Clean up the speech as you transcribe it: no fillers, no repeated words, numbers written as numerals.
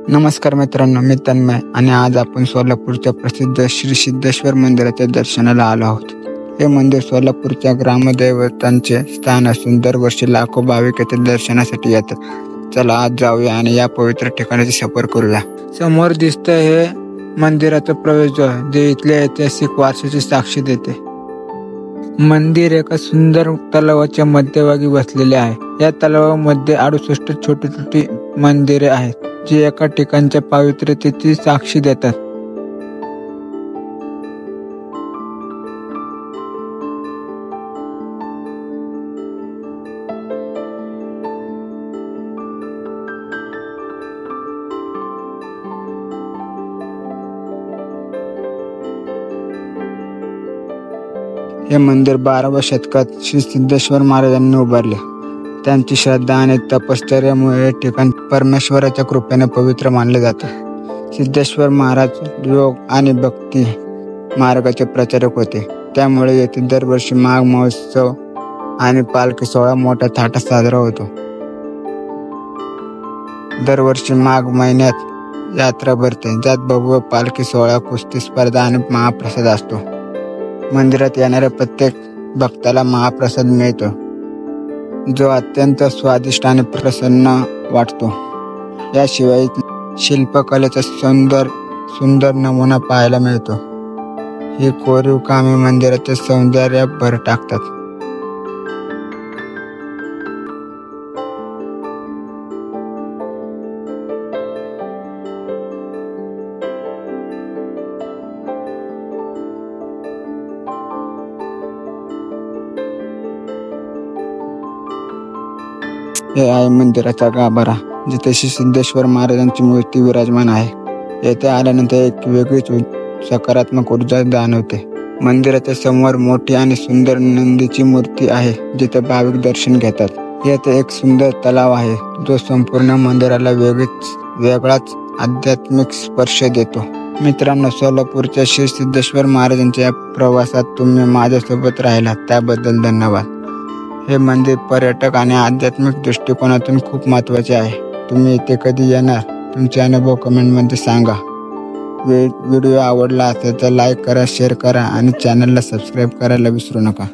नमस्कार मित्रांनो, मी तन्मय आणि आज आपण सोलापूरच्या प्रसिद्ध श्री सिद्धेश्वर मंदिराच्या दर्शनाला आलो आहोत. हे मंदिर सोलापूरच्या ग्रामदैवतांचे स्थान असून दरवर्षी लाखो भाविक येथे दर्शनासाठी येतात. चला आज जाऊया आणि या पवित्र ठिकाणाची सफर करूया. समोर दिसतंय हे मंदिराचं प्रवेशद्वार, जे इथल्या ऐतिहासिक वारशाची साक्षी देते. मंदिर एका सुंदर तलावाच्या मध्यभागी बसलेले आहे. या तलावामध्ये 68 छोटी छोटी मंदिरे आहेत, जी एका ठिकाणच्या पावित्र्यतेची साक्षी देतात. हे मंदिर 12व्या शतकात श्री सिद्धेश्वर महाराजांनी उभारले. त्यांची श्रद्धा आणि तपश्चर्यामुळे हे ठिकाण परमेश्वराच्या कृपेने पवित्र मानले जाते. सिद्धेश्वर महाराज योग आणि भक्ती मार्गाचे प्रचारक होते. त्यामुळे येथे दरवर्षी माघ महोत्सव आणि पालखी सोहळा मोठ्या थाटात साजरा होतो. दरवर्षी माघ महिन्यात यात्रा भरते, ज्यात भव्य पालखी सोहळा, कुस्ती स्पर्धा आणि महाप्रसाद असतो. मंदिरात येणाऱ्या प्रत्येक भक्ताला महाप्रसाद मिळतो, जो अत्यंत स्वादिष्ट आणि प्रसन्न वाटतो. याशिवाय शिल्पकलेचा सुंदर नमुना पाहायला मिळतो. ही कोरीव कामे मंदिराचे सौंदर्य भर टाकतात. हे आहे मंदिराचा गाभारा, जिथे श्री सिद्धेश्वर महाराजांची मूर्ती विराजमान आहे. येथे आल्यानंतर एक वेगळीच सकारात्मक ऊर्जा जाणवते. मंदिराच्या समोर मोठी आणि सुंदर नंदीची मूर्ती आहे, जिथे भाविक दर्शन घेतात. येथे एक सुंदर तलाव आहे, जो संपूर्ण मंदिराला वेगळाच आध्यात्मिक स्पर्श देतो. मित्रांनो, सोलापूरच्या श्री सिद्धेश्वर महाराजांच्या या प्रवासात तुम्ही माझ्यासोबत राहिलात त्याबद्दल धन्यवाद. हे मंदिर पर्यटक आणि आध्यात्मिक दृष्टिकोनातून खूप महत्त्वाचे आहे. तुम्ही इथे कधी येणार? तुमचे अनुभव कमेंटमध्ये सांगा. व्हिडिओ आवडला असेल तर लाईक करा, शेअर करा आणि चॅनलला सबस्क्राईब करायला विसरू नका.